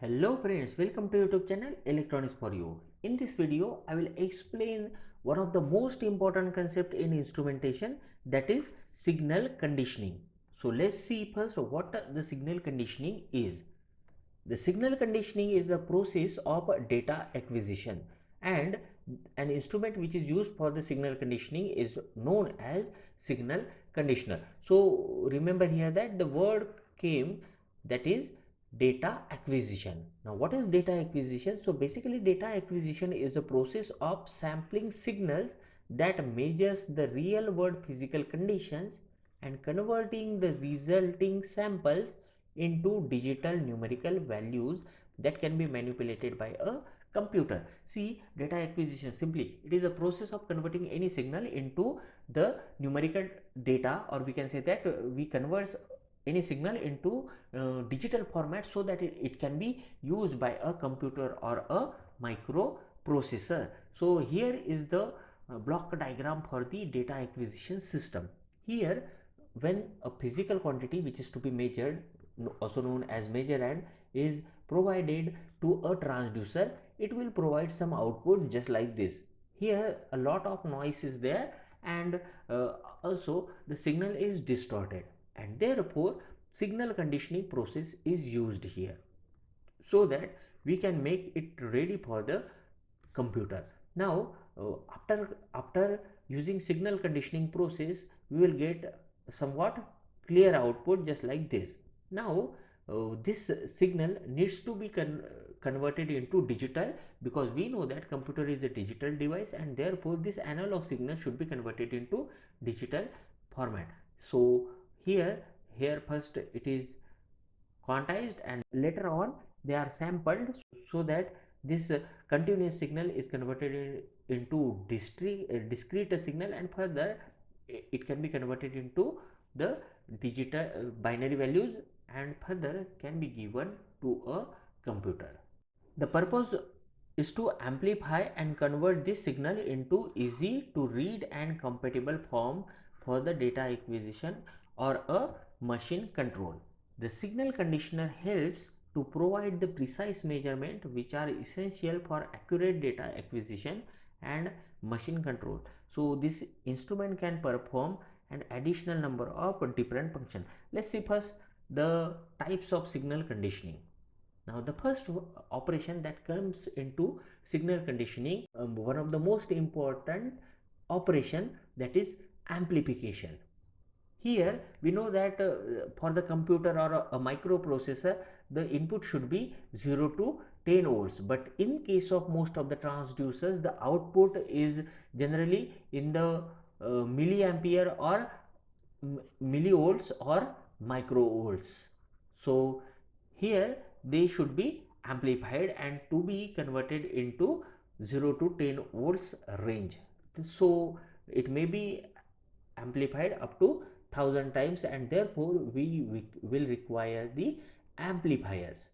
Hello friends, welcome to YouTube channel Electronics for You. In this video, I will explain one of the most important concept in instrumentation, that is signal conditioning. So let's see first what the signal conditioning is. The signal conditioning is the process of data acquisition, and an instrument which is used for the signal conditioning is known as signal conditioner. So remember here that the word came, that is data acquisition. Now what is data acquisition? So basically data acquisition is the process of sampling signals that measures the real world physical conditions and converting the resulting samples into digital numerical values that can be manipulated by a computer. See, data acquisition, simply it is a process of converting any signal into the numerical data, or we can say that we convert any signal into digital format so that it can be used by a computer or a microprocessor. So here is the block diagram for the data acquisition system. Here, when a physical quantity which is to be measured, also known as measurand, is provided to a transducer, it will provide some output just like this. Here a lot of noise is there, and also the signal is distorted, and therefore signal conditioning process is used here so that we can make it ready for the computer. Now after using signal conditioning process, we will get somewhat clear output just like this. Now this signal needs to be converted into digital, because we know that computer is a digital device, and therefore this analog signal should be converted into digital format. So here first it is quantized, and later on they are sampled so that this continuous signal is converted into discrete signal, and further it can be converted into the digital binary values, and further can be given to a computer. The purpose is to amplify and convert this signal into easy to read and compatible form for the data acquisition or a machine control. The signal conditioner helps to provide the precise measurement which are essential for accurate data acquisition and machine control. So this instrument can perform an additional number of different functions. Let's see first the types of signal conditioning. Now the first operation that comes into signal conditioning, one of the most important operation, that is amplification. Here we know that for the computer or a microprocessor, the input should be 0 to 10 volts, but in case of most of the transducers, the output is generally in the milliampere or millivolts or microvolts. So here they should be amplified and to be converted into 0 to 10 volts range. So it may be amplified up to 1000 times, and therefore we will require the amplifiers.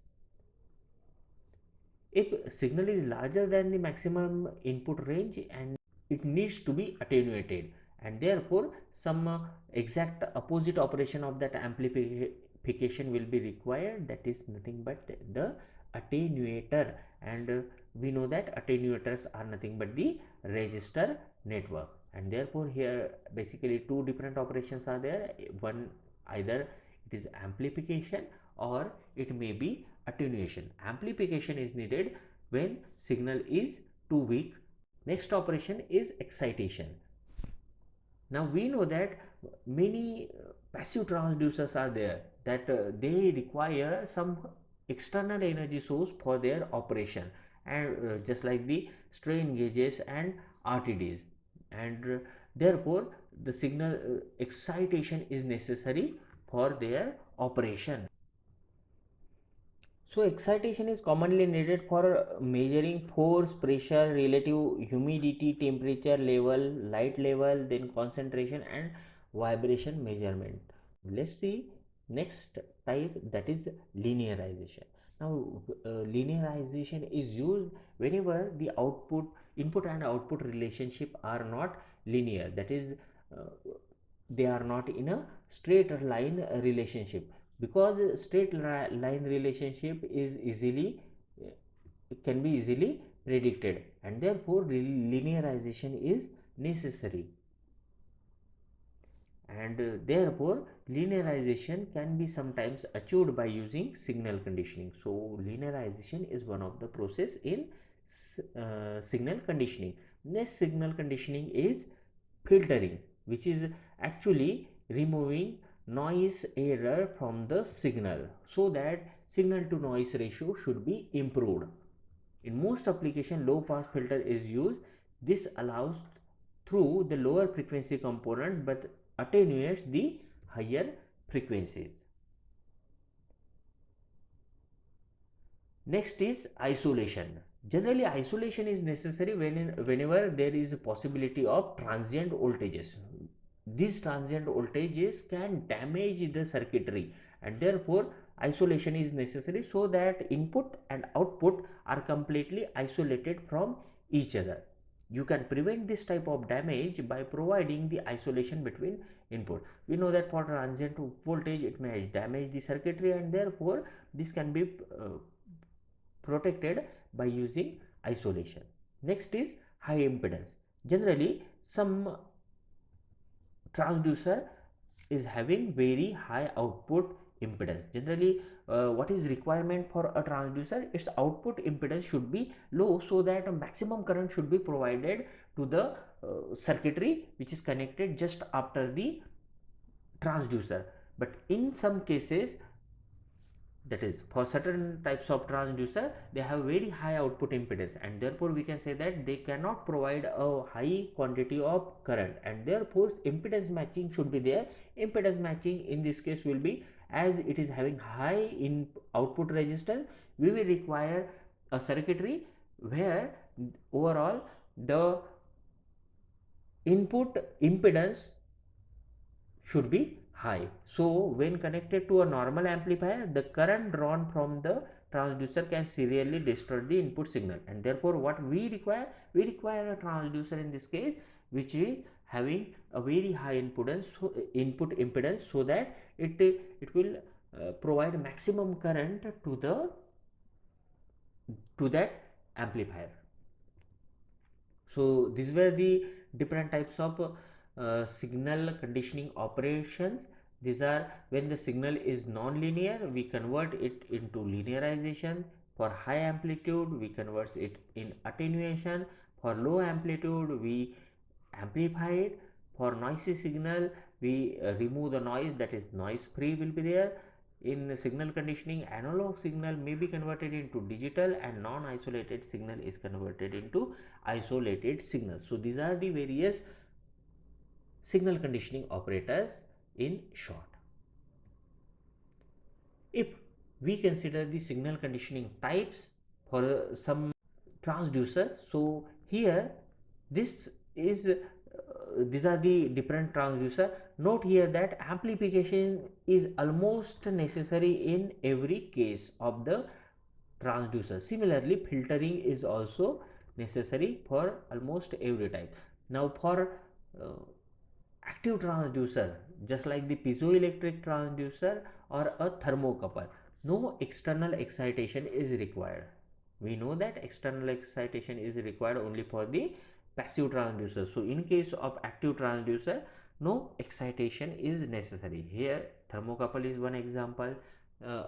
If signal is larger than the maximum input range, and it needs to be attenuated, and therefore some exact opposite operation of that amplification will be required, that is nothing but the attenuator. And we know that attenuators are nothing but the register network, and therefore here basically two different operations are there. One, either it is amplification or it may be attenuation. Amplification is needed when signal is too weak. Next operation is excitation. Now we know that many passive transducers are there, that they require some external energy source for their operation, and just like the strain gauges and RTDs, and therefore the signal excitation is necessary for their operation. So excitation is commonly needed for measuring force, pressure, relative humidity, temperature level, light level, then concentration and vibration measurement. Let's see next type, that is linearization. Now linearization is used whenever the input and output relationship are not linear, that is they are not in a straight line relationship. because straight line relationship is easily can be easily predicted, and therefore linearization is necessary, and therefore linearization can be sometimes achieved by using signal conditioning. So linearization is one of the process in signal conditioning. Next signal conditioning is filtering, which is actually removing noise error from the signal so that signal to noise ratio should be improved. In most applications, low pass filter is used. This allows through the lower frequency components but attenuates the higher frequencies. Next is isolation. Generally, isolation is necessary whenever there is a possibility of transient voltages. These transient voltages can damage the circuitry, and therefore isolation is necessary so that input and output are completely isolated from each other. You can prevent this type of damage by providing the isolation between input. We know that for transient voltage it may damage the circuitry, and therefore this can be protected by using isolation. Next is high impedance. Generally, some transducer is having very high output impedance. Generally, what is requirement for a transducer? Its output impedance should be low so that a maximum current should be provided to the circuitry which is connected just after the transducer. But in some cases, that is for certain types of transducer, they have very high output impedance, and therefore we can say that they cannot provide a high quantity of current, and therefore impedance matching should be there. Impedance matching in this case will be, as it is having high in output resistance, we will require a circuitry where overall the input impedance should be high. So when connected to a normal amplifier, the current drawn from the transducer can serially distort the input signal, and therefore what we require a transducer in this case which is having a very high impedance, input impedance, so that it will provide maximum current to that amplifier. So these were the different types of signal conditioning operations. These are when the signal is non-linear, we convert it into linearization. For high amplitude, we convert it in attenuation. For low amplitude, we amplify it. For noisy signal, we remove the noise, that is noise free will be there. In signal conditioning, analog signal may be converted into digital, and non-isolated signal is converted into isolated signal. So these are the various signal conditioning operators in short. If we consider the signal conditioning types for some transducer, so here this is these are the different transducer. Note here that amplification is almost necessary in every case of the transducer. Similarly, filtering is also necessary for almost every type. Now for active transducer, just like the piezoelectric transducer or a thermocouple, no external excitation is required. We know that external excitation is required only for the passive transducer. So in case of active transducer, no excitation is necessary. Here thermocouple is one example.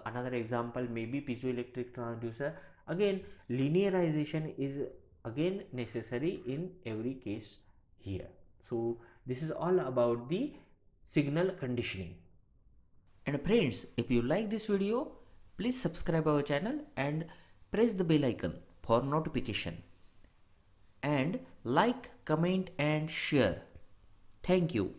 Another example may be piezoelectric transducer. Again, linearization is again necessary in every case here. So this is all about the signal conditioning. And friends, if you like this video, please subscribe our channel and press the bell icon for notification. And like, comment and share. Thank you.